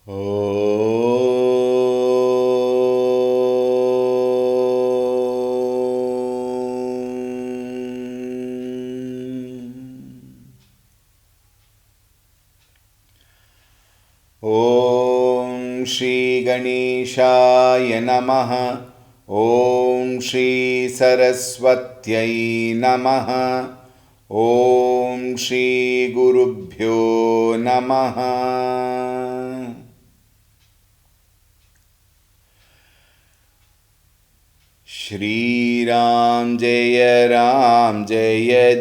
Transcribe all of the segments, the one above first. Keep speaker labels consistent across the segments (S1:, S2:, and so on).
S1: ॐ श्री गणेशाय नमः। ॐ श्री सरस्वत्यै नमः। ॐ श्री गुरुभ्यो नमः। श्रीराम जय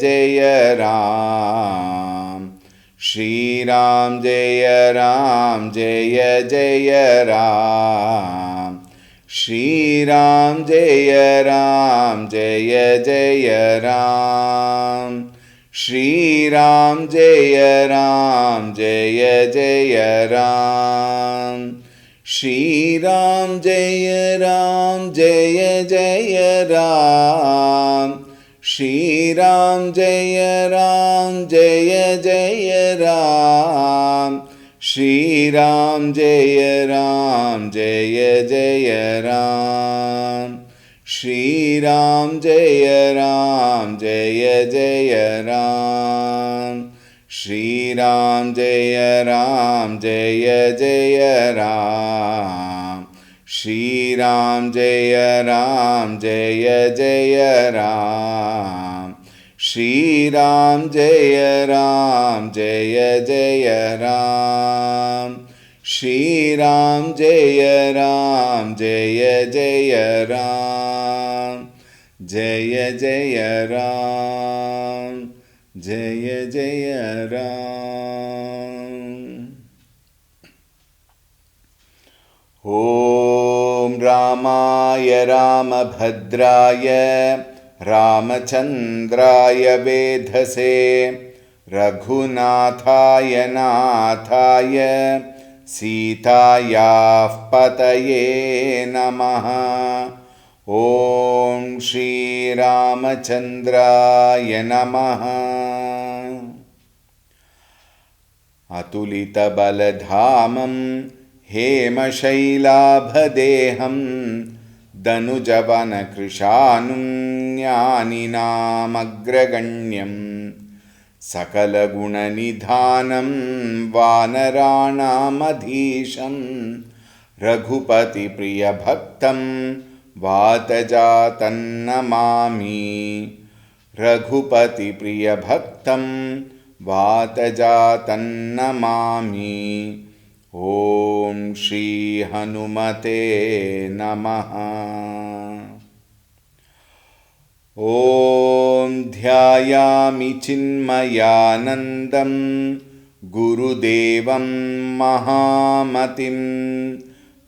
S1: जय राम। श्रीराम जय जय राम। श्रीराम जय जय राम। श्रीराम जय जय राम। श्रीराम जय जय राम। श्रीराम जय जय राम। श्रीराम जय जय राम। श्रीराम जय जय राम। श्रीराम जय जय राम। श्रीराम जय जय राम। श्रीराम जय जय राम। श्रीराम जय जय राम। जय जय राम। जय जय राम। ॐ रामाय रामभद्राय रामचन्द्राय वेधसे रघुनाथाय नाथाय सीतायाः पतये नमः। ॐ श्रीरामचन्द्राय नमः। अतुलितबलधामं हेमशैलाभदेहं दनुजवनकृशानुं ज्ञानिनामग्रगण्यं सकलगुणनिधानं वानराणामधीशं रघुपतिप्रियभक्तं वातजातन्नमामि। रघुपतिप्रियभक्तं वातजातन्नमामि। ॐ श्री हनुमते नमः। ॐ ध्यायामि चिन्मयानन्दं गुरुदेवं महामतिं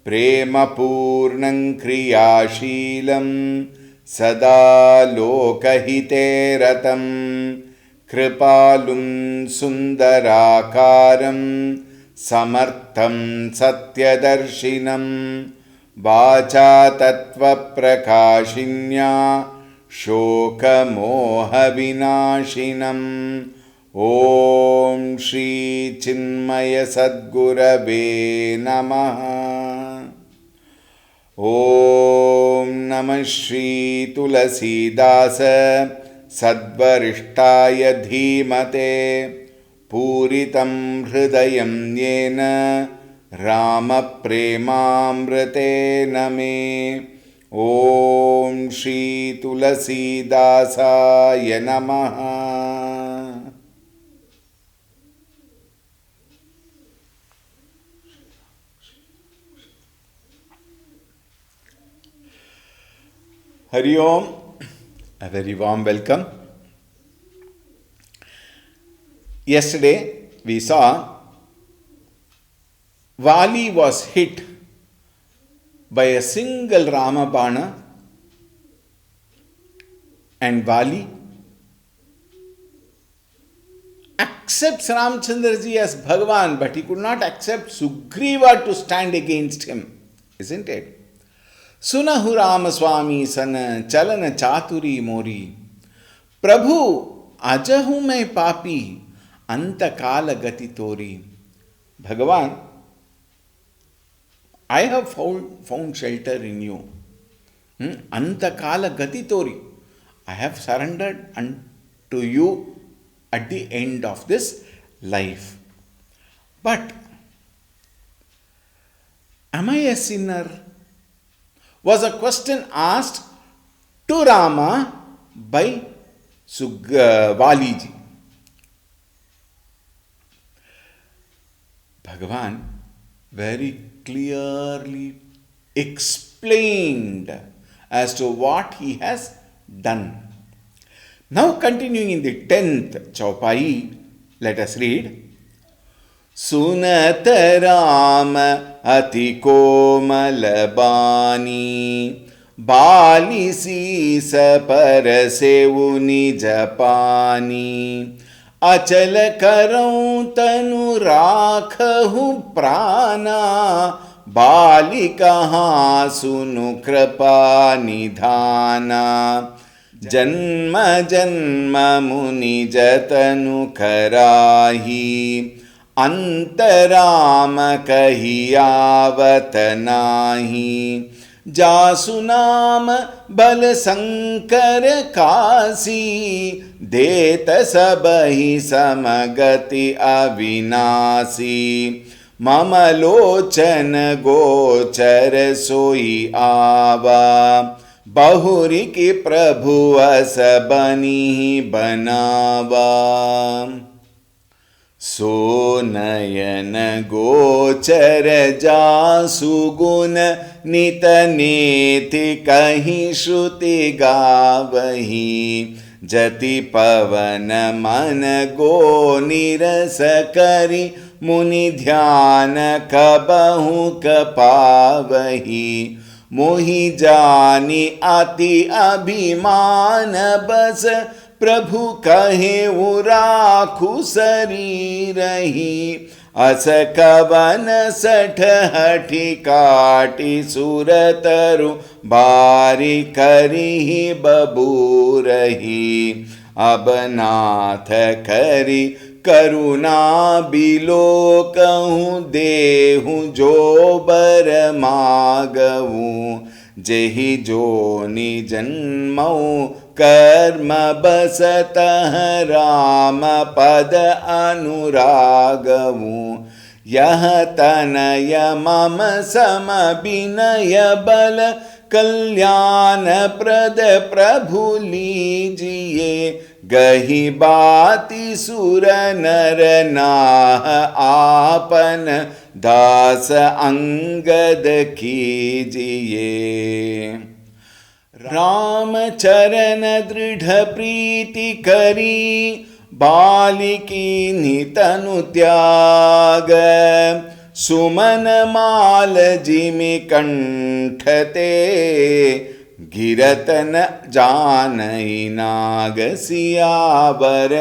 S1: प्रेमपूर्णं क्रियाशीलं सदा लोकहिते रतं कृपालुं सुन्दराकारं समर्थं सत्यदर्शिनं वाचा तत्त्वप्रकाशिन्या शोकमोहविनाशिनम् ॐ श्रीचिन्मयसद्गुरवे नमः। ॐ नमः श्री तुलसीदास सद्वरिष्ठाय धीमते पूरितं हृदयं येन रामप्रेमामृतेन मे। ॐ श्री तुलसीदासाय नमः। Hari Om, a very warm welcome. Yesterday we saw Vali was hit by a single Ramabana, and Vali accepts Ramchandraji as Bhagavan, but he could not accept Sugriva to stand against him, isn't it? सुनहु राम स्वामी सन चलन चातुरी मोरी, प्रभु अजहु मैं पापी अंत काल गति तोरी। भगवान I have found shelter in you. Antakala gati tori. I have surrendered unto you at the end of this life. But am I a sinner? Was a question asked to Rama by Valiji. Bhagavan very clearly explained as to what he has done. Now continuing in the 10th Chaupai, let us read. सुनत राम अति कोमल बानी बाली शीस पर सेउ निज पानी अचल करऊं तनु राखहु प्राणा बाली कहाँ सुनु कृपा निधाना जन्म जन्म मुनि जतनु कराही अंतराम कहियावत नाही जासु नाम बल शंकर कासी देत सबहि समगति अविनाशी मम लोचन गोचर सोई आवा बहुरी की प्रभु अस बनी बनावा सो नयन गोचर जासु गुण नित नेति कहीं श्रुति गावही जति पवन मन गो निरस करी मुनि ध्यान कबहु कपावही मोहि जानी अति अभिमान बस प्रभु कहे राखु शरीर ही अस कवन सठ हठि काटि सुरतरु बारी करी बबूरही अब नाथ करी करुणा बिलो कहूँ देहु जो बर मागऊँ जेहि जोनि जन्मऊ कर्म बसतः राम पद अनुरागऊँ यह तनय मम सम विनय बल कल्याण प्रद प्रभु लीजिए गही बाती सुर नर नाह आपन दास अंगद कीजिए राम चरण दृढ़ प्रीति करी बालिकी नितनु त्याग सुमन माल जिमि कंठते गिरतन जानई नाग सियावर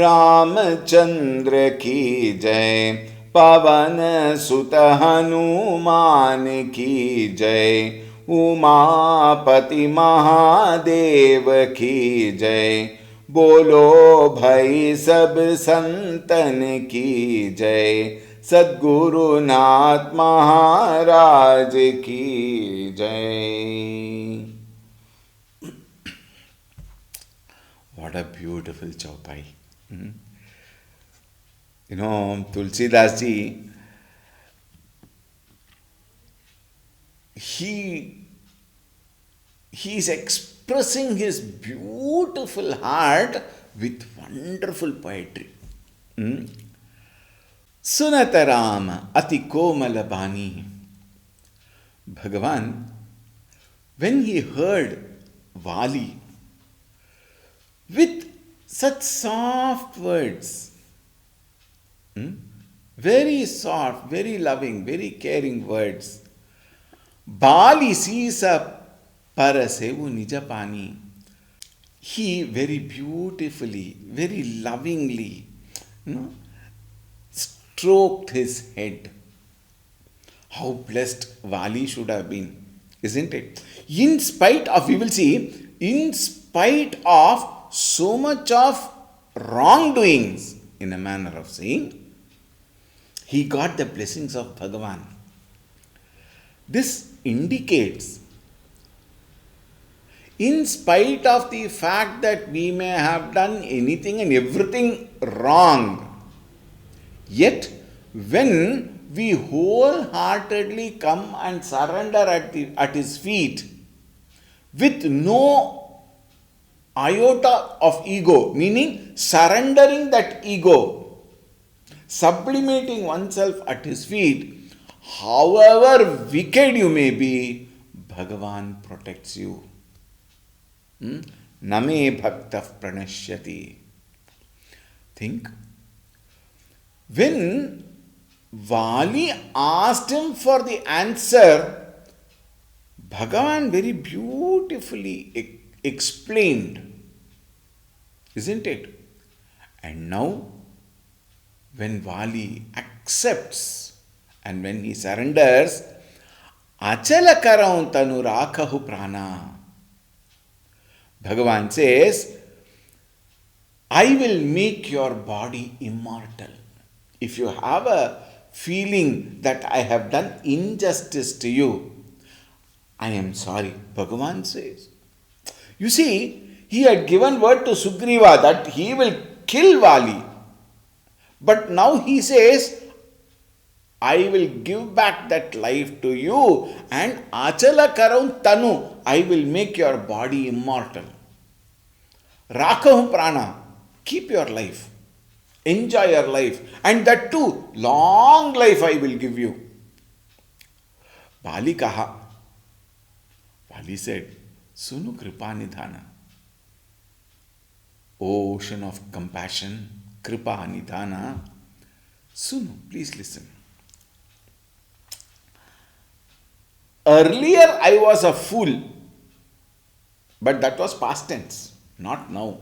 S1: रामचंद्र की जय पवन सुत हनुमान की जय उमापति महादेव की जय बोलो भाई सब संतन की जय सद्गुरुनाथ महाराज की जय. What a beautiful chaupai. You know, Tulsi Das ji, he is expressing his beautiful heart with wonderful poetry. Sunata Ram ati komal bani. Bhagavan, when he heard Vali with such soft words, very soft, very loving, very caring words, Bali sisa parasevu nijapani, he very beautifully, very lovingly, stroked his head. How blessed Vali should have been, isn't it? In spite of, we will see, in spite of so much of wrongdoings, in a manner of saying, he got the blessings of Bhagavan. This indicates, in spite of the fact that we may have done anything and everything wrong, yet when we wholeheartedly come and surrender at His feet with no iota of ego, meaning surrendering that ego, sublimating oneself at His feet, however wicked you may be, Bhagavan protects you. Name bhaktah pranashyati. Think. When Vali asked him for the answer, Bhagavan very beautifully explained, isn't it? And now, when Vali accepts and when he surrenders, Achala karaun tanu rakhahu prana. Bhagavan says, I will make your body immortal. If you have a feeling that I have done injustice to you, I am sorry, Bhagavan says. You see, he had given word to Sugriva that he will kill Vali. But now he says, I will give back that life to you, and Achala karaun tanu, I will make your body immortal. Rakahum prana, keep your life. Enjoy your life. And that too, long life I will give you. Vali kaha. Vali said, Sunu kripa nidhana. Ocean of compassion, kripa nidhana. Sunu, please listen. Earlier I was a fool, but that was past tense, not now.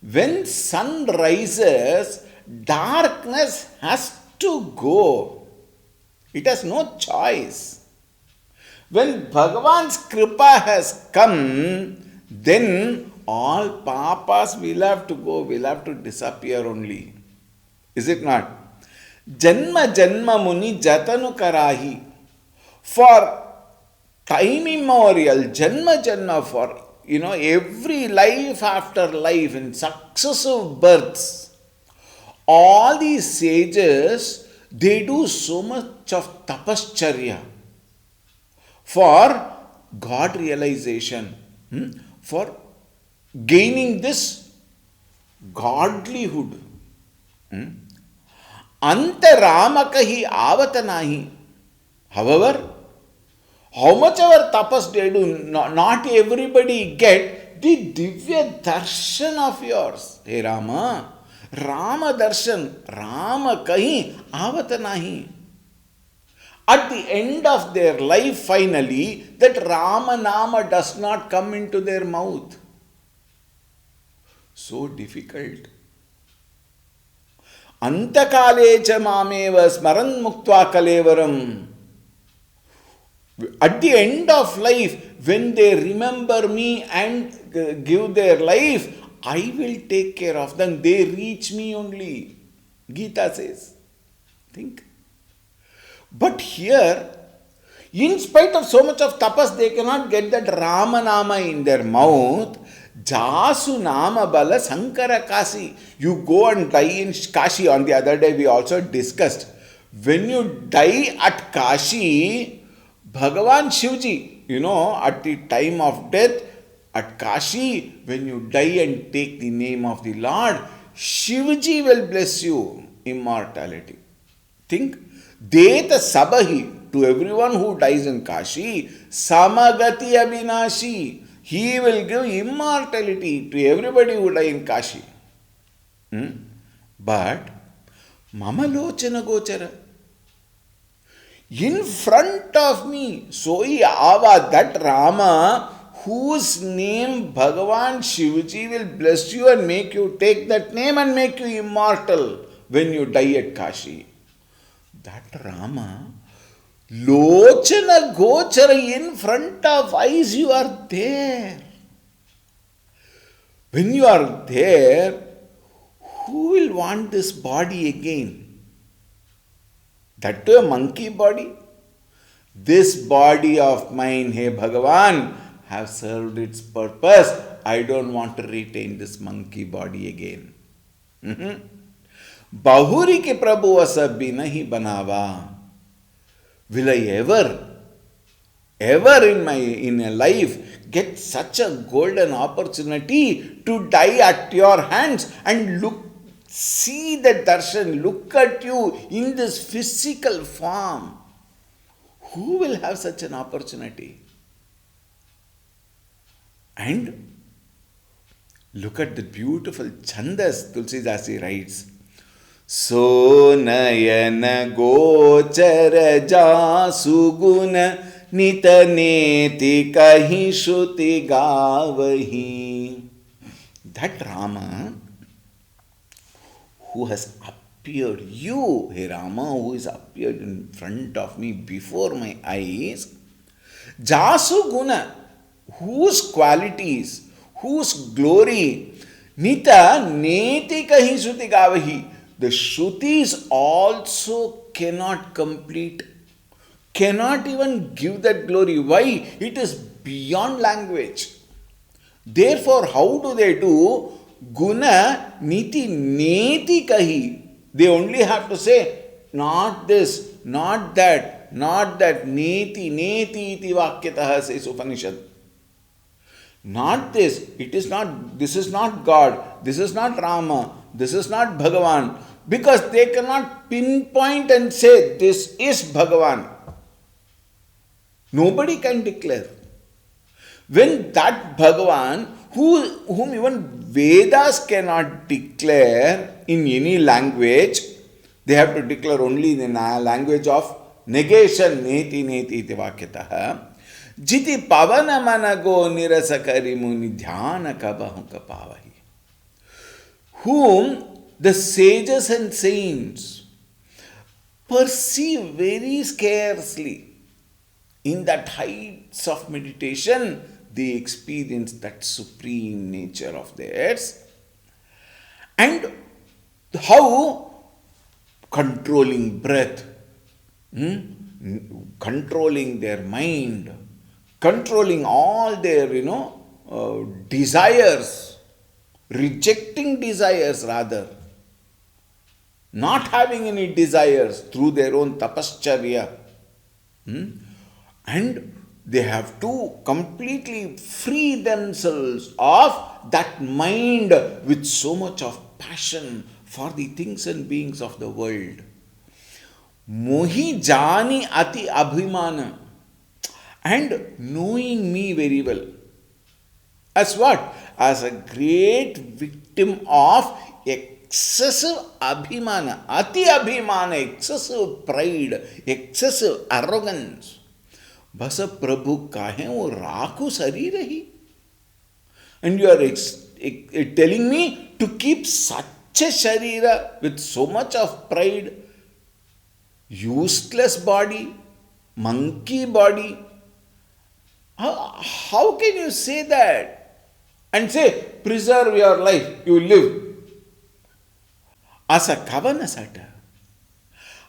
S1: When sun rises, darkness has to go. It has no choice. When Bhagavan's kripa has come, then all papas will have to go, will have to disappear only. Is it not? Janma janma muni jatanu karahi. For time immemorial, janma janma, for every life after life in successive births, all these sages, they do so much of tapascharya for God realization, for gaining this godlyhood. Anta ramakahi avatanahi. However, how much ever tapas they do, not everybody get the divya darshan of yours. Hey Rama, Rama darshan, Rama kahi avata nahi. At the end of their life, finally, that Rama nama does not come into their mouth. So difficult. Antakale cha mameva smaran muktva kalevaram. At the end of life, when they remember me and give their life, I will take care of them. They reach me only. Gita says. Think. But here, in spite of so much of tapas, they cannot get that Rama Nama in their mouth. Jasu Nama Bala Sankara Kasi. You go and die in Kashi. On the other day, we also discussed. When you die at Kashi, Bhagavan Shivji, at the time of death, at Kashi, when you die and take the name of the Lord, Shivji will bless you immortality. Think, Deta Sabahi, to everyone who dies in Kashi, Samagati Abhinashi, he will give immortality to everybody who dies in Kashi. But, Mama Lochana Gochara, in front of me, Soi Ava, that Rama, whose name Bhagavan Shivji will bless you and make you take that name and make you immortal when you die at Kashi. That Rama, Lochana Gochara, in front of eyes, you are there. When you are there, who will want this body again? That too a monkey body? this body of mine, hey Bhagavan, have served its purpose. I don't want to retain this monkey body again. Bahuri ke Prabhu asabhi nahi banawa. Will I ever in a life get such a golden opportunity to die at your hands and see the darshan, look at you in this physical form? Who will have such an opportunity? And look at the beautiful chandas Tulsi Dasi writes. So nayana gochara jasuguna nita neti kahi shruti gavahi. That Rama who has appeared, you, hey Rama, who is appeared in front of me before my eyes, jasuguna, whose qualities, whose glory, nita neti kahi shruti gavahi. The Shrutis also cannot complete, cannot even give that glory. Why? It is beyond language. Therefore, how do they do? Guna niti neti kahi. They only have to say, not this, not that, not that. Neti, neti iti vakyataha, says Upanishad. Not this, it is not, this is not God, this is not Rama, this is not Bhagavan, because they cannot pinpoint and say this is Bhagavan. Nobody can declare. When that Bhagavan, whom even Vedas cannot declare in any language, they have to declare only in the language of negation, neti neti iti vakyataha. Jiti pavana manago nirasakari muni dhyana kabahu kapavahi. Whom the sages and saints perceive very scarcely. In that heights of meditation, they experience that supreme nature of theirs. And how? Controlling breath, controlling their mind, controlling all their, desires, rejecting desires rather, not having any desires through their own tapascharya. And they have to completely free themselves of that mind with so much of passion for the things and beings of the world. Mohi jani ati abhimana. And knowing me very well. As what? As a great victim of excessive abhimana, ati abhimana, excessive pride, excessive arrogance. Basa Prabhu kahe wo rakhu sarir hi. And you are telling me to keep such a sharira with so much of pride, useless body, monkey body. How can you say that? And say, preserve your life, you live. Asa kavana sata.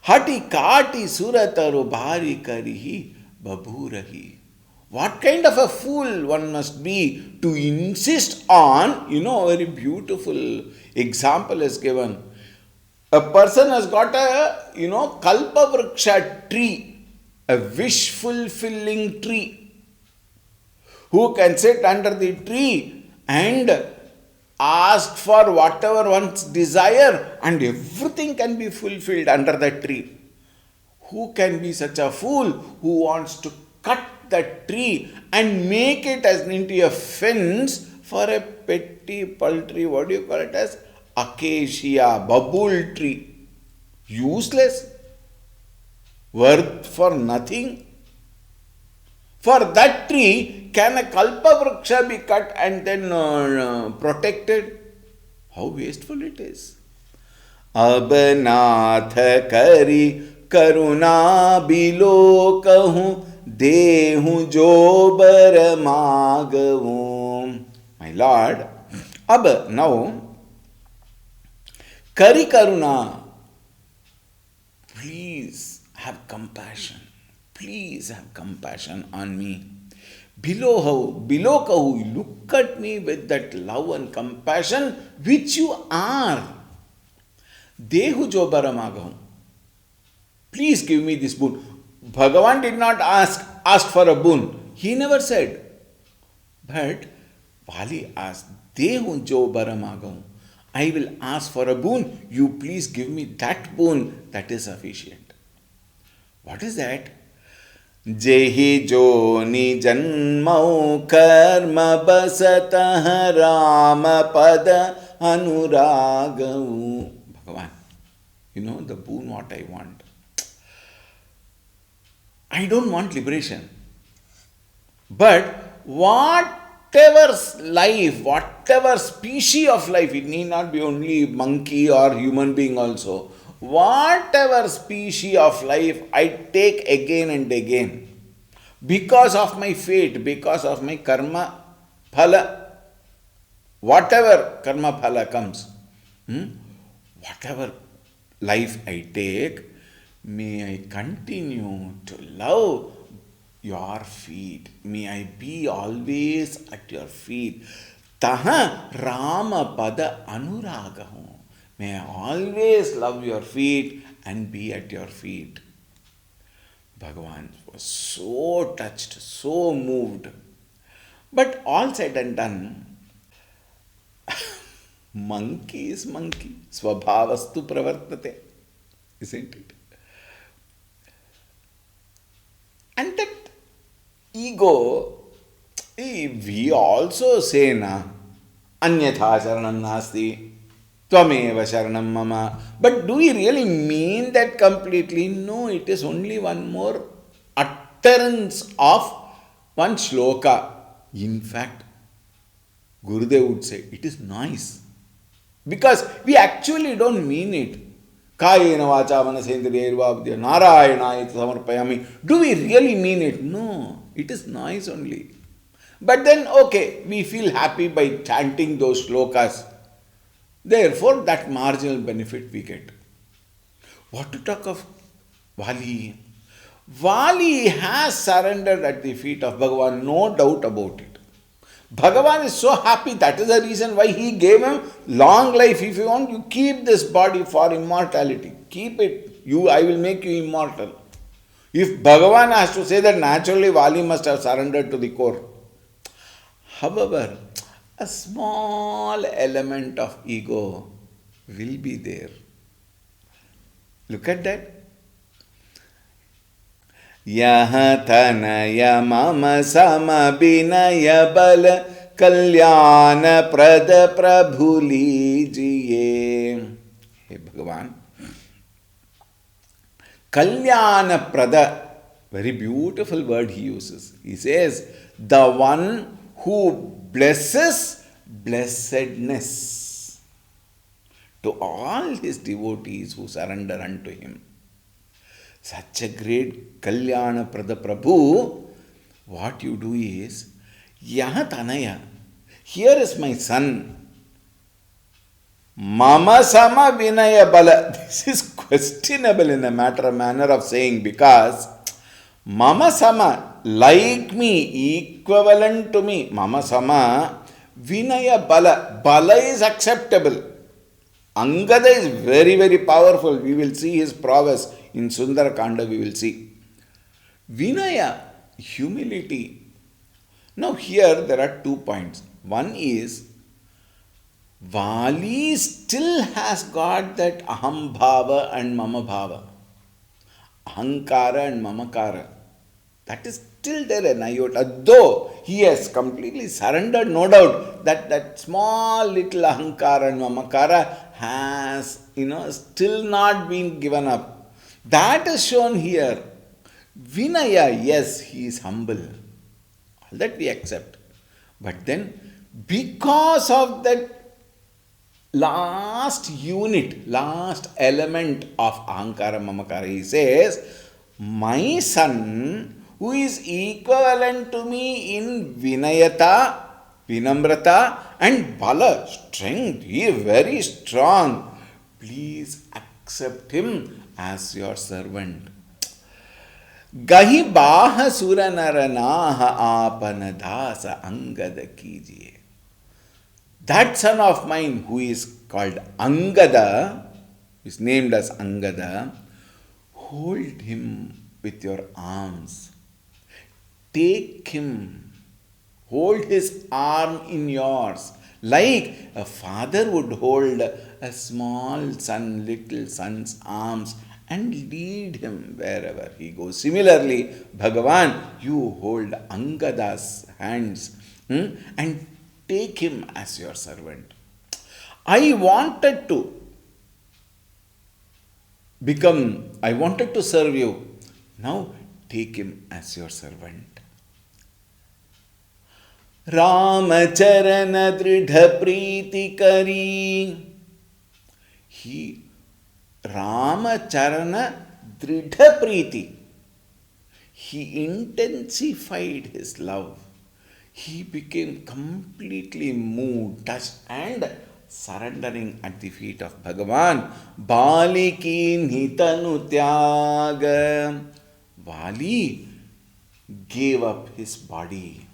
S1: Hati kati surataru bhari karihi baburahi. What kind of a fool one must be to insist on, a very beautiful example is given. A person has got a, kalpavriksha tree, a wish fulfilling tree. Who can sit under the tree and ask for whatever one's desire and everything can be fulfilled under that tree. Who can be such a fool who wants to cut that tree and make it as into a fence for a petty paltry, what do you call it as? Acacia, bubble tree. Useless. Worth for nothing. For that tree, can a kalpavriksha be cut and then protected? How wasteful it is. Abnath kari karuna bilo kahu dehu jobar magavu. My Lord, now, kari karuna, please have compassion. Please have compassion on me. Below kahu, look at me with that love and compassion which you are. Dehu jo baramagahu. Please give me this boon. Bhagavan did not ask for a boon. He never said. But Vali asked, Dehu jo baramagahu. I will ask for a boon. You please give me that boon. That is sufficient. What is that? Jehi joni janmau karma basatah rama pada anuragavu. Bhagavan, you know the boon what I want. I don't want liberation. But whatever life, whatever species of life, it need not be only monkey or human being also. Whatever species of life I take again and again because of my fate, because of my karma phala, whatever karma phala comes, whatever life I take, may I continue to love your feet. May I be always at your feet. Taha Rama pada anuragahu. May I always love your feet and be at your feet. Bhagavan was so touched, so moved. But all said and done, monkey is monkey. Svabhavastu pravartate. Isn't it? And that ego, we also say, na, anyatha sharanam nasti. Tvameva sharanam mama. But do we really mean that completely? No, it is only one more utterance of one shloka. In fact, Gurudev would say, it is nice. Because we actually don't mean it. Kayena vacha manasendriyarvabdya narayana iti samarpayami. Do we really mean it? No, it is nice only. But then, okay, we feel happy by chanting those shlokas. Therefore, that marginal benefit we get. What to talk of Vali? Vali has surrendered at the feet of Bhagavan, no doubt about it. Bhagavan is so happy, that is the reason why he gave him long life. If you want, you keep this body for immortality. Keep it. I will make you immortal. If Bhagavan has to say that, naturally Vali must have surrendered to the core. However, a small element of ego will be there. Look at that. Yaha tanaya mama sama binaya bala kalyana prada prabhu lijiye. Hey Bhagavan. Kalyana prada, very beautiful word he uses. He says, the one who blesses blessedness to all his devotees who surrender unto him. Such a great Kalyana Prada Prabhu, what you do is, Yaha Tanaya, here is my son. Mama Sama Vinaya Bala. This is questionable in a manner of saying, because Mama Sama, like me, equivalent to me, Mama Sama, Vinaya Bala. Bala is acceptable. Angada is very, very powerful. We will see his prowess. In Sundarakanda we will see. Vinaya, humility. Now here there are 2 points. One is, Vali still has got that Aham Bhava and Mama Bhava. Ahankara and Mamakara. That is still there in iota. Though he has completely surrendered, no doubt, that small little Ahankara and Mamakara has, still not been given up. That is shown here. Vinaya, yes, he is humble. All that we accept. But then, because of that last unit, last element of Ahankara Mamakara, he says, my son, who is equivalent to me in Vinayata, Vinamrata and Bala, strength, he is very strong. Please accept him as your servant. Gahi baha sura naranaha apana dasa angada kijiye. That son of mine who is called Angada, is named as Angada, hold him with your arms. Take him, hold his arm in yours, like a father would hold a small son, little son's arms and lead him wherever he goes. Similarly, Bhagavan, you hold Angada's hands and take him as your servant. I wanted to serve you. Now take him as your servant. Ramacharana dridha preeti kari. He, Ramacharana dridha preeti. He intensified his love. He became completely moved, touched and surrendering at the feet of Bhagavan. Bali ki tanu tyaga. Bali gave up his body.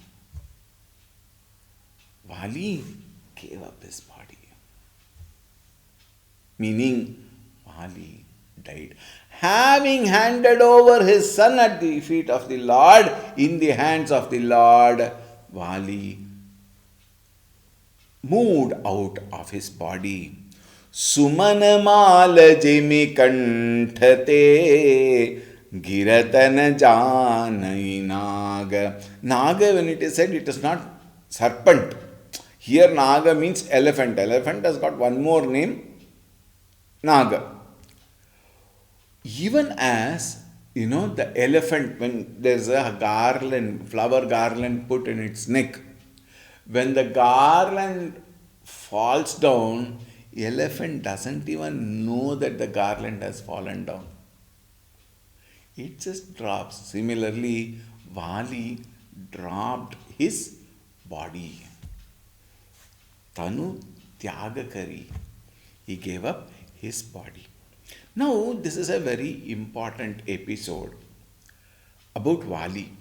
S1: Bali gave up his body. Meaning, Bali died. Having handed over his son at the feet of the Lord, in the hands of the Lord, Bali moved out of his body. Sumanamala jimi kanthate giratana janai naga. Naga, when it is said, it is not serpent. Here Naga means elephant. Elephant has got one more name, Naga. Even as, the elephant, when there's a garland, flower garland put in its neck, when the garland falls down, elephant doesn't even know that the garland has fallen down. It just drops. Similarly, Vali dropped his body. Tanu Tyagakari. He gave up his body. Now, this is a very important episode about Vali.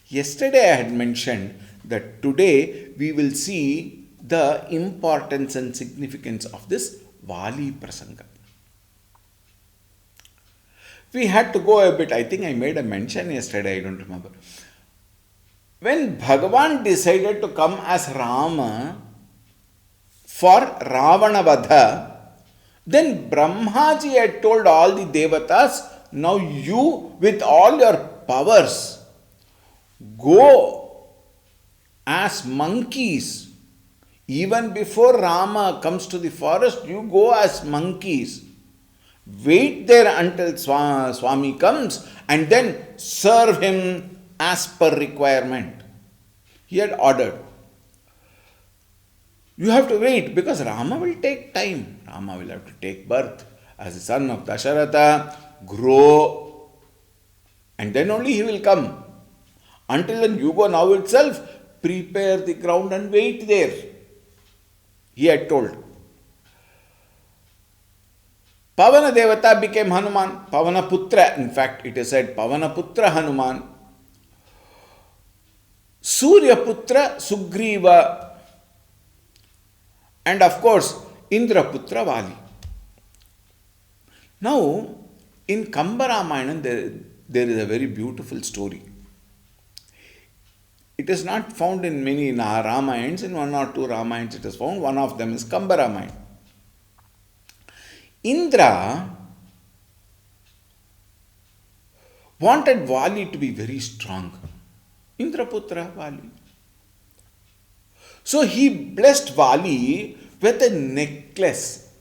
S1: Yesterday I had mentioned that today we will see the importance and significance of this Vali Prasanga. We had to go a bit, I think I made a mention yesterday, I don't remember. When Bhagavan decided to come as Rama for Ravana Vadha, then Brahmaji had told all the Devatas, now you with all your powers go as monkeys. Even before Rama comes to the forest, you go as monkeys. Wait there until Swami comes and then serve him as per requirement. He had ordered. You have to wait because Rama will take time. Rama will have to take birth as the son of Dasharatha, grow, and then only he will come. Until then, you go now itself, prepare the ground and wait there. He had told. Pavana Devata became Hanuman, Pavana Putra. In fact, it is said Pavana Putra Hanuman. Surya Putra Sugriva. And of course, Indraputra Vali. Now, in Kamba Ramayan, there is a very beautiful story. It is not found in many Ramayans. In one or two Ramayans it is found. One of them is Kamba Ramayan. Indra wanted Vali to be very strong. Indraputra Vali. So he blessed Vali with a necklace.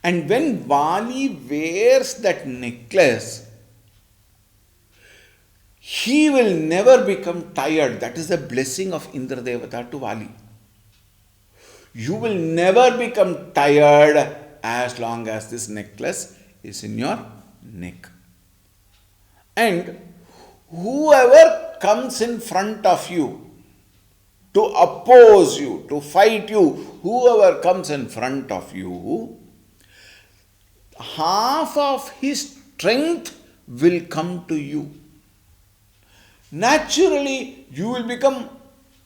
S1: And when Vali wears that necklace, he will never become tired. That is the blessing of Indra Devata to Vali. You will never become tired as long as this necklace is in your neck. And whoever comes in front of you to oppose you, to fight you, whoever comes in front of you, half of his strength will come to you. Naturally, you will become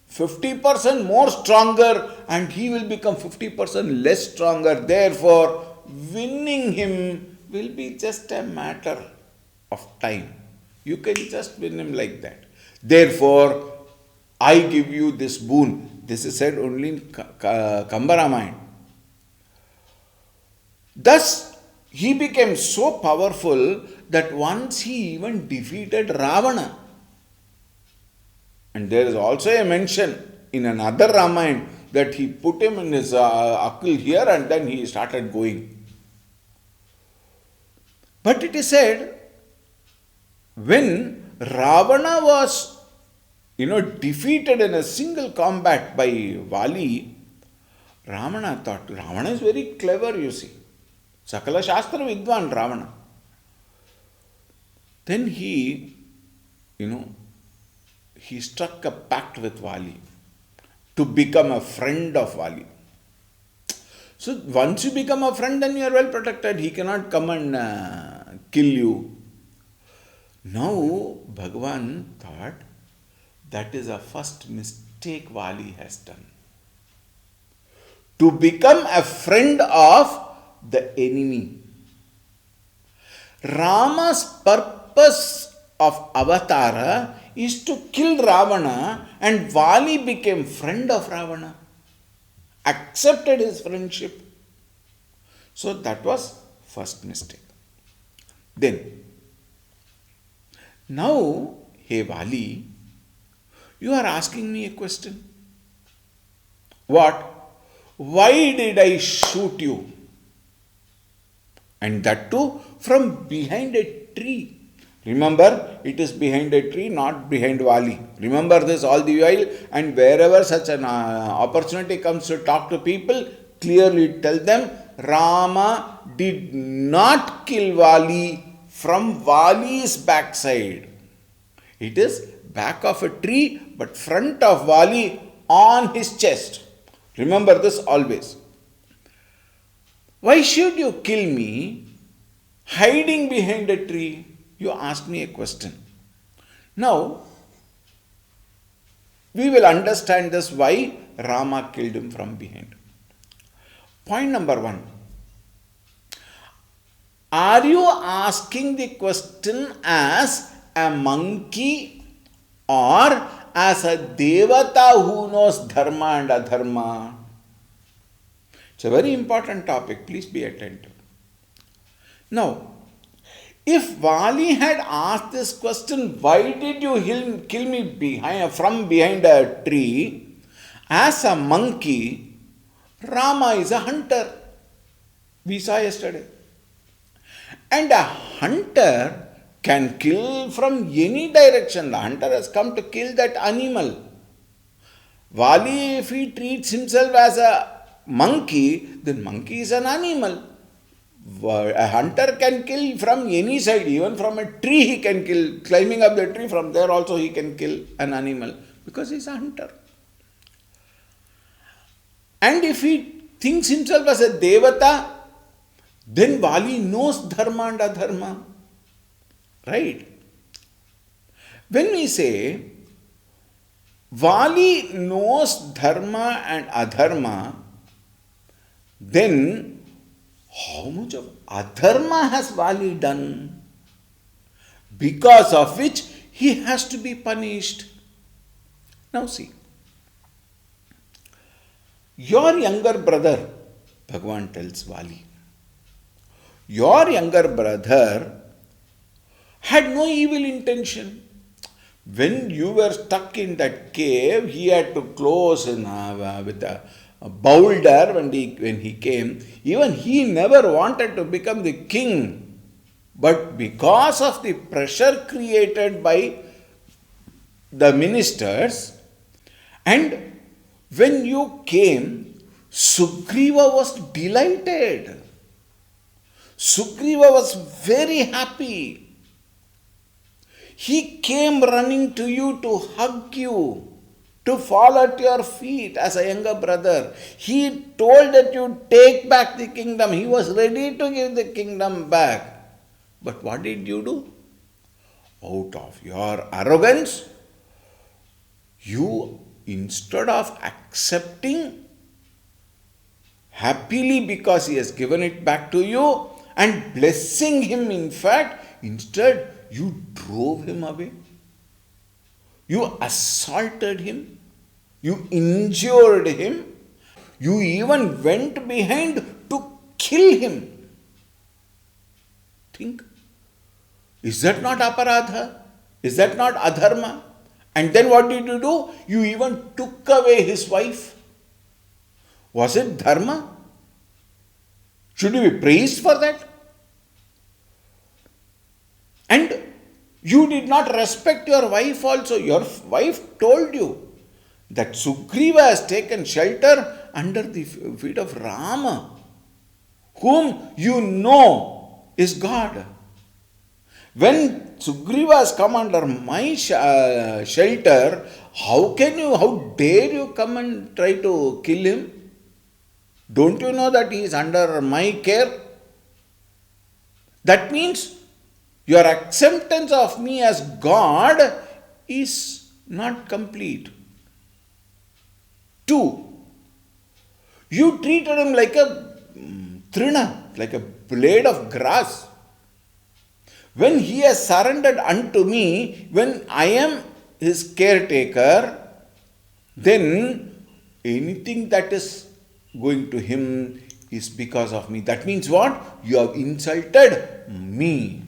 S1: 50% more stronger and he will become 50% less stronger. Therefore, winning him will be just a matter of time. You can just win him like that. Therefore, I give you this boon. This is said only in Kamba Ramayan. Thus, he became so powerful that once he even defeated Ravana. And there is also a mention in another Ramayan that he put him in his akil here and then he started going. But it is said, when Ravana was defeated in a single combat by Vali, Ravana thought, Ravana is very clever, you see. Sakala Shastra Vidwan Ravana. Then he struck a pact with Vali to become a friend of Vali. So once you become a friend, then you are well protected. He cannot come and kill you. Now, Bhagavan thought that is a first mistake Vali has done. To become a friend of the enemy. Rama's purpose of avatara is to kill Ravana, and Vali became friend of Ravana, accepted his friendship. So that was first mistake. Then, now, hey Vali, you are asking me a question. What? Why did I shoot you? And that too from behind a tree. Remember, it is behind a tree, not behind Vali. Remember this all the while, and wherever such an opportunity comes to talk to people, clearly tell them, Rama did not kill Vali from Vali's backside. It is back of a tree, but front of Vali on his chest. Remember this always. Why should you kill me hiding behind a tree? You ask me a question. Now, we will understand this why Rama killed him from behind. Point number 1. Are you asking the question as a monkey or as a devata who knows dharma and adharma? It's a very important topic. Please be attentive. Now, if Vali had asked this question, why did you kill me from behind a tree? As a monkey, Rama is a hunter. We saw yesterday. And a hunter can kill from any direction. The hunter has come to kill that animal. Vali, if he treats himself as a monkey, then monkey is an animal. A hunter can kill from any side, even from a tree he can kill. Climbing up the tree, from there also he can kill an animal because he is a hunter. And if he thinks himself as a devata, then Vali knows dharma and adharma. Right? When we say Vali knows dharma and adharma, then how much of adharma has Vali done? Because of which he has to be punished. Now see, your younger brother, Bhagavan tells Vali, your younger brother had no evil intention. When you were stuck in that cave, he had to close with a boulder when he came. Even he never wanted to become the king. But because of the pressure created by the ministers, and when you came, Sugriva was delighted. Sugriva was very happy. He came running to you to hug you, to fall at your feet as a younger brother. He told that you take back the kingdom. He was ready to give the kingdom back. But what did you do? out of your arrogance, you, instead of accepting happily because he has given it back to you and blessing him, in fact, instead you drove him away. You assaulted him. You injured him. You even went behind to kill him. Think. Is that not aparadha? Is that not adharma? And then what did you do? You even took away his wife. Was it dharma? Should you be praised for that? And you did not respect your wife also. Your wife told you that Sugriva has taken shelter under the feet of Rama, whom you know is God. When Sugriva has come under my shelter, how dare you come and try to kill him? Don't you know that he is under my care? That means your acceptance of me as God is not complete. 2, you treated him like a trina, like a blade of grass. When he has surrendered unto me, when I am his caretaker, then anything that is going to him is because of me. That means what? You have insulted me.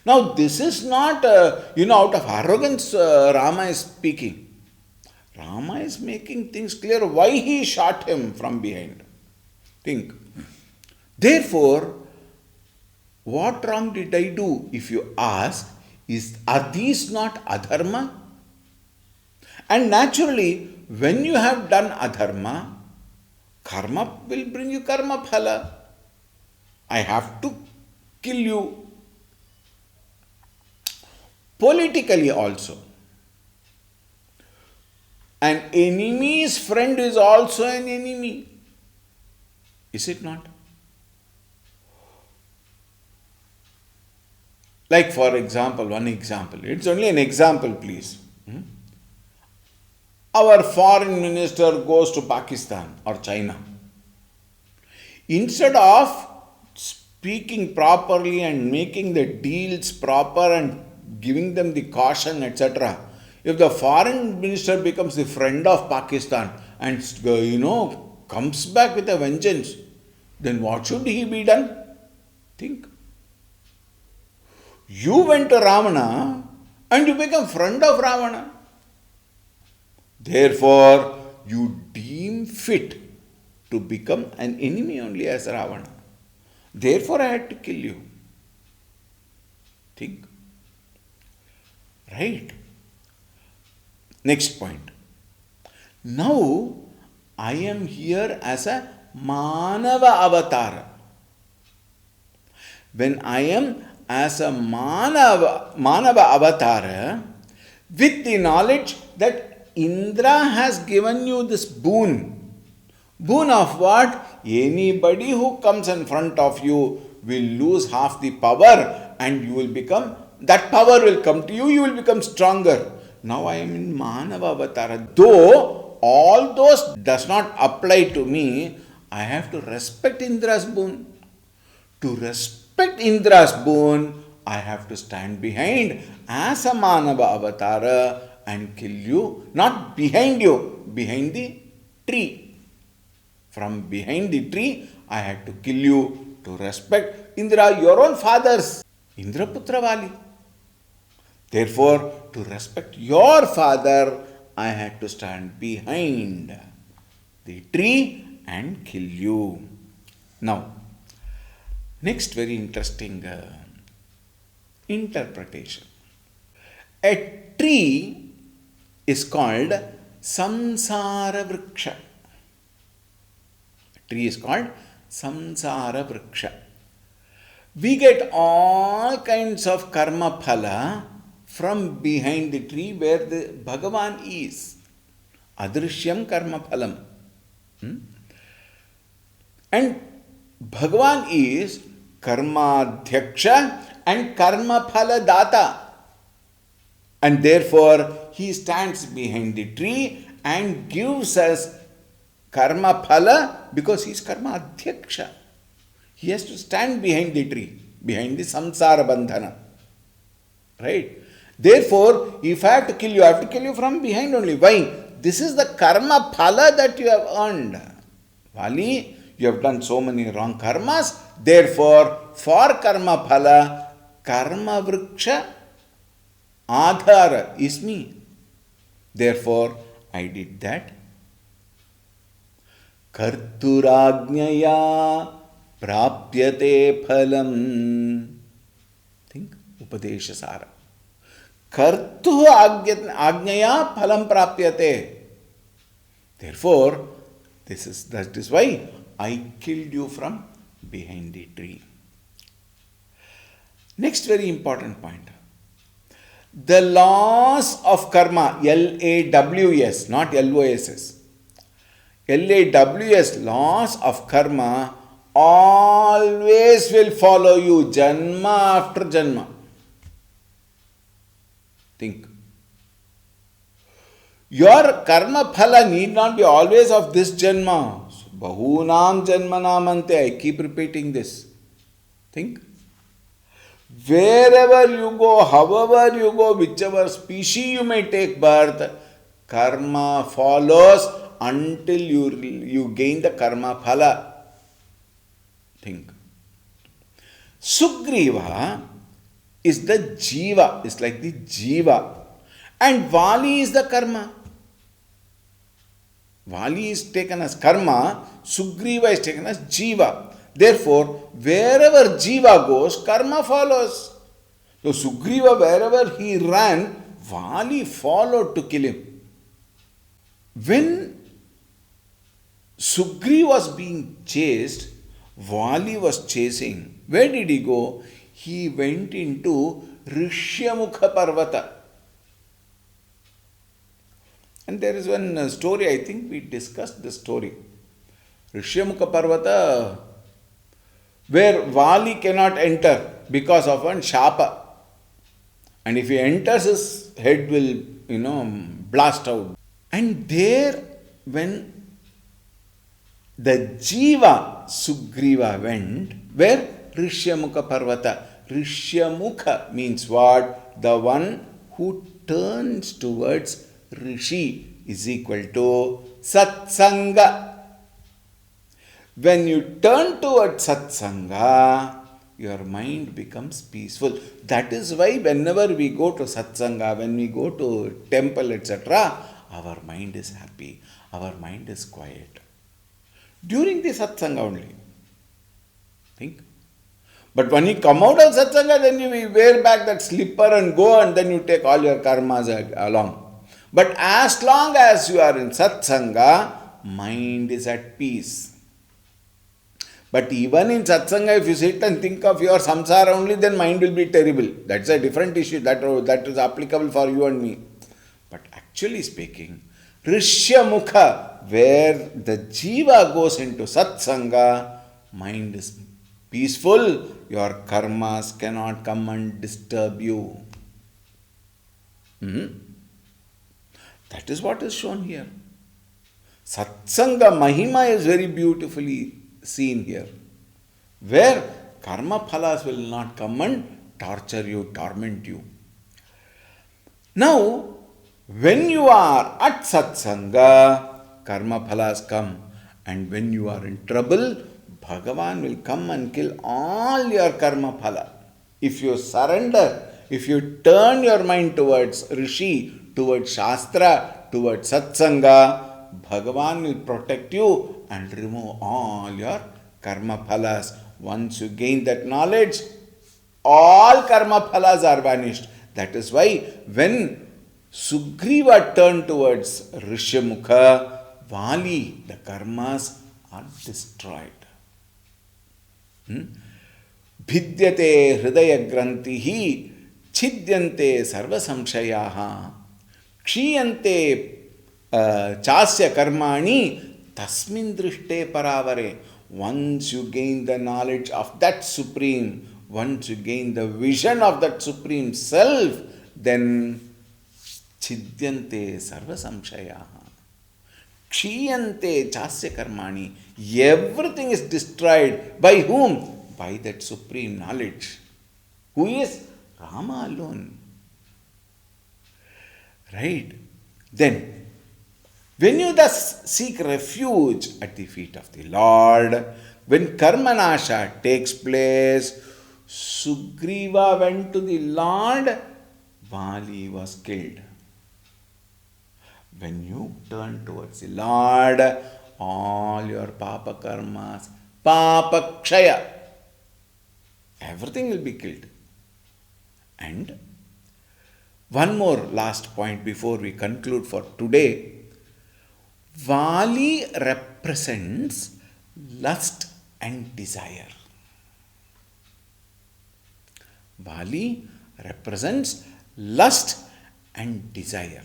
S1: Now, this is not, out of arrogance Rama is speaking. Rama is making things clear why he shot him from behind. Think. Therefore, what wrong did I do? If you ask, are these not adharma? And naturally, when you have done adharma, karma will bring you karma phala. I have to kill you. Politically also. An enemy's friend is also an enemy. Is it not? Like, for example, one example. It's only an example, please. Our foreign minister goes to Pakistan or China. Instead of speaking properly and making the deals proper and giving them the caution, etc., if the foreign minister becomes the friend of Pakistan and, comes back with a vengeance, then what should he be done? Think. You went to Ravana and you become friend of Ravana. Therefore, you deem fit to become an enemy only as Ravana. Therefore, I had to kill you. Think. Right. Next point. Now, I am here as a Manava avatar. When I am as a Manava avatar, with the knowledge that Indra has given you this boon. Boon of what? Anybody who comes in front of you will lose half the power and you will become, that power will come to you, you will become stronger. Now I am in Manava avatar. Though all those does not apply to me, I have to respect Indra's boon. To respect Indra's boon, I have to stand behind as a Manava avatar and kill you. Not behind you, behind the tree. From behind the tree, I had to kill you to respect Indra, your own father's Indraputra Vali. Therefore, to respect your father, I had to stand behind the tree and kill you. Now, next very interesting interpretation. A tree is called Samsara Vriksha. A tree is called Samsara Vriksha. We get all kinds of karma phala from behind the tree where the Bhagavan is. Adrishyam karma phalam. And Bhagavan is karma dhyaksha and karma phala data. And therefore, he stands behind the tree and gives us karma phala because he is karma adhyaksha. He has to stand behind the tree, behind the samsara bandhana. Right? Therefore, if I have to kill you, I have to kill you from behind only. Why? This is the karma phala that you have earned. Vali, you have done so many wrong karmas. Therefore, for karma phala, karma vriksha adhara is me. Therefore, I did that. Karturajnaya prapyate phalam. Think, Upadesha Sara. Kartu ajnaya phalam prapyate. Therefore, that is why I killed you from behind the tree. Next very important point. The laws of karma, L-A-W-S, not L-O-S-S. L-A-W-S, laws of karma always will follow you, janma after janma. Think. Your karma phala need not be always of this janma. Bahunam janmanamante. I keep repeating this. Think. Wherever you go, however you go, whichever species you may take birth, karma follows until you gain the karma phala. Think. Sugriva is the jiva, is like the jiva. And Vali is the karma. Vali is taken as karma, Sugriva is taken as jiva. Therefore, wherever jiva goes, karma follows. So Sugriva, wherever he ran, Vali followed to kill him. When Sugriva was being chased, Vali was chasing. Where did he go? He went into Rishyamukha Parvata. And there is one story, I think we discussed this story. Rishyamukha Parvata, where Vali cannot enter because of one shapa. And if he enters, his head will, blast out. And there, when the Jiva Sugriva went, where? Rishyamukha Parvata. Rishyamukha means what? The one who turns towards Rishi is equal to Satsanga. When you turn towards Satsanga, your mind becomes peaceful. That is why whenever we go to Satsanga, when we go to temple, etc., our mind is happy, our mind is quiet. During the Satsanga only. Think. But when you come out of Satsanga, then you wear back that slipper and go, and then you take all your karmas along. But as long as you are in Satsanga, mind is at peace. But even in Satsanga, if you sit and think of your samsara only, then mind will be terrible. That's a different issue. That is applicable for you and me. But actually speaking, Rishyamukha, where the jiva goes into Satsanga, mind is peaceful. Your karmas cannot come and disturb you. That is what is shown here. Satsanga Mahima is very beautifully seen here, where karma phalas will not come and torture you, torment you. Now, when you are at Satsanga, karma phalas come, and when you are in trouble, Bhagavan will come and kill all your karma phala. If you surrender, if you turn your mind towards Rishi, towards Shastra, towards Satsanga, Bhagavan will protect you and remove all your karma phalas. Once you gain that knowledge, all karma phalas are vanished. That is why when Sugriva turned towards Rishyamukha, Vali, the karmas are destroyed. Bhidyate hridaya grantihi chidyante sarva samshayaha kshiyante chasya karmani tasmin drishte paravare. Once you gain the knowledge of that Supreme, once you gain the vision of that Supreme Self, then छिद्यन्ते सर्वसंशयाः क्षीयन्ते चास्य कर्माणि. Everything is destroyed. By whom? By that supreme knowledge. Who is? Rama alone. Right? Then, when you thus seek refuge at the feet of the Lord, when Karmanasha takes place, Sugriva went to the Lord, Vali was killed. When you turn towards the Lord, all your papa karmas, papa kshaya, everything will be killed. And one more last point before we conclude for today. Vali represents lust and desire. Vali represents lust and desire.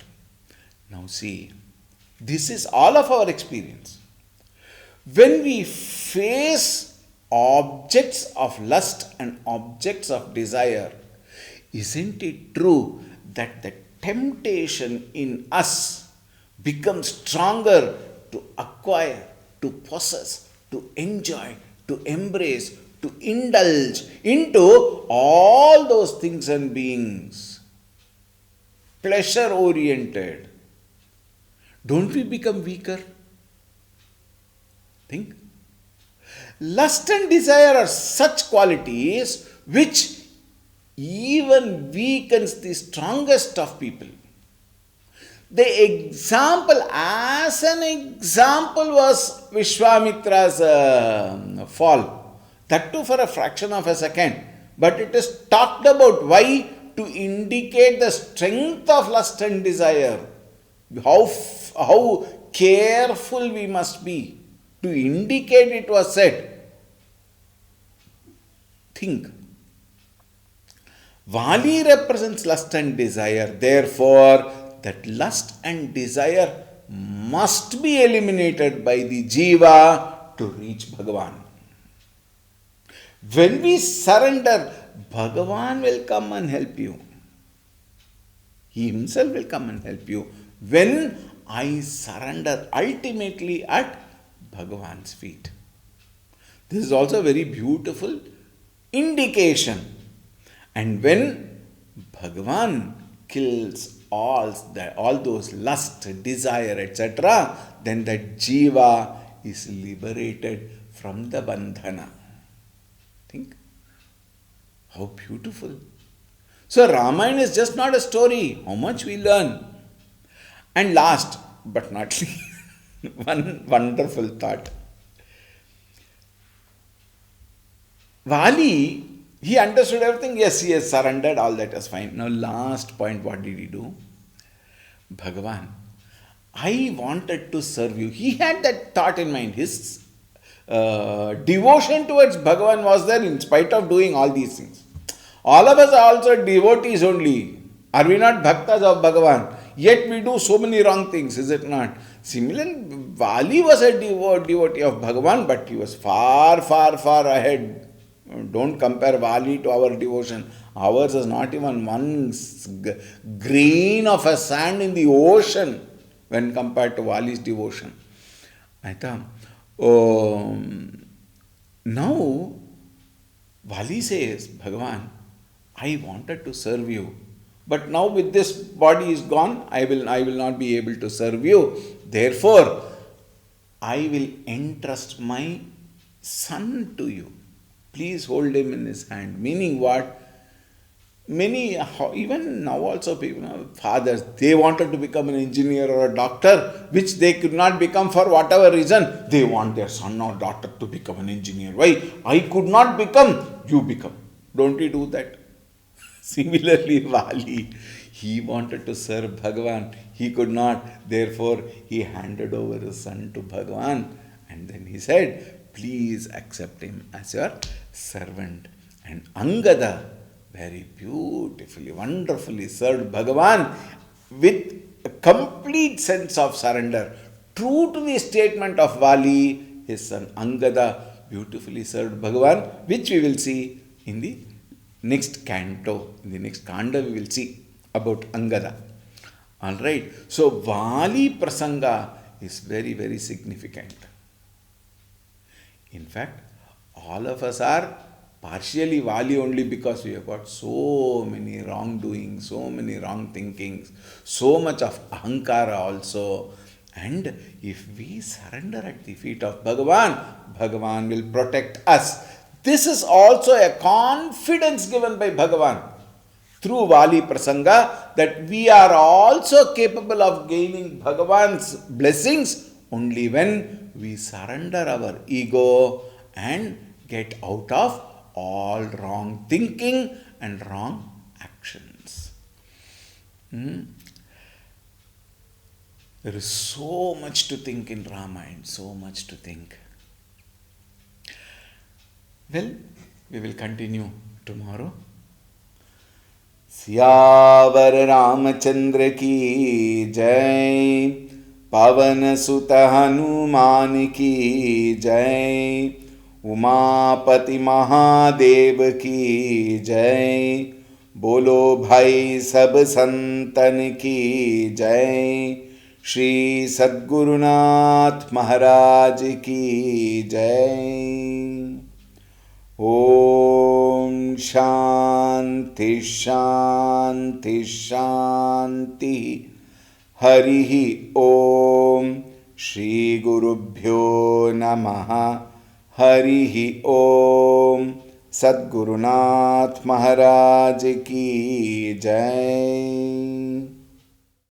S1: Now see, this is all of our experience. When we face objects of lust and objects of desire, isn't it true that the temptation in us becomes stronger to acquire, to possess, to enjoy, to embrace, to indulge into all those things and beings, pleasure oriented? Don't we become weaker? Think. Lust and desire are such qualities which even weakens the strongest of people. The example, as an example, was Vishwamitra's fall. That too for a fraction of a second. But it is talked about. Why? To indicate the strength of lust and desire. How careful we must be. To indicate it was said. Think. Vali represents lust and desire. Therefore, that lust and desire must be eliminated by the jiva to reach Bhagavan. When we surrender, Bhagavan will come and help you. He himself will come and help you. When I surrender ultimately at Bhagavan's feet. This is also a very beautiful indication. And when Bhagavan kills all those lust, desire, etc., then that jiva is liberated from the bandhana. Think. How beautiful. So Ramayan is just not a story. How much we learn. And last but not least, one wonderful thought. Vali, he understood everything. Yes, he has surrendered. All that is fine. Now last point, what did he do? Bhagavan, I wanted to serve you. He had that thought in mind. His devotion towards Bhagavan was there in spite of doing all these things. All of us are also devotees only. Are we not bhaktas of Bhagavan? Yet we do so many wrong things, is it not? Similarly, Vali was a devotee of Bhagavan, but he was far, far, far ahead. Don't compare Vali to our devotion. Ours is not even one grain of a sand in the ocean when compared to Vali's devotion. I thought, now Vali says, Bhagavan, I wanted to serve you. But now with this body is gone, I will not be able to serve you. Therefore, I will entrust my son to you. Please hold him in his hand. Meaning what? Many, even now also people, fathers, they wanted to become an engineer or a doctor, which they could not become for whatever reason. They want their son or daughter to become an engineer. Why? I could not become, you become. Don't we do that? Similarly, Vali, he wanted to serve Bhagavan. He could not. Therefore, he handed over his son to Bhagavan. And then he said, please accept him as your servant. And Angada very beautifully, wonderfully served Bhagavan with a complete sense of surrender. True to the statement of Vali, his son Angada beautifully served Bhagavan, which we will see in the next canto. In the next kanda we will see about Angada. All right. So Vali Prasanga is very, very significant. In fact, all of us are partially Vali only because we have got so many wrongdoings, so many wrong thinkings, so much of ahankara also. And if we surrender at the feet of Bhagavan, Bhagavan will protect us. This is also a confidence given by Bhagavan through Vali Prasanga that we are also capable of gaining Bhagavan's blessings only when we surrender our ego and get out of all wrong thinking and wrong actions. There is so much to think in Ramayan, so much to think. Well, we will continue tomorrow. Siyavar Ramchandra की जय, पवन सुत हनुमान की जय, उमापति महादेव की जय, बोलो भाई सब संतन की जय, श्री सद्गुरुनाथ महाराज की जय। ओम शांति शांति शांति। हरि ओम। श्री गुरुभ्यो नमः। हरि ओम। सद्गुरुनाथ महाराज की जय।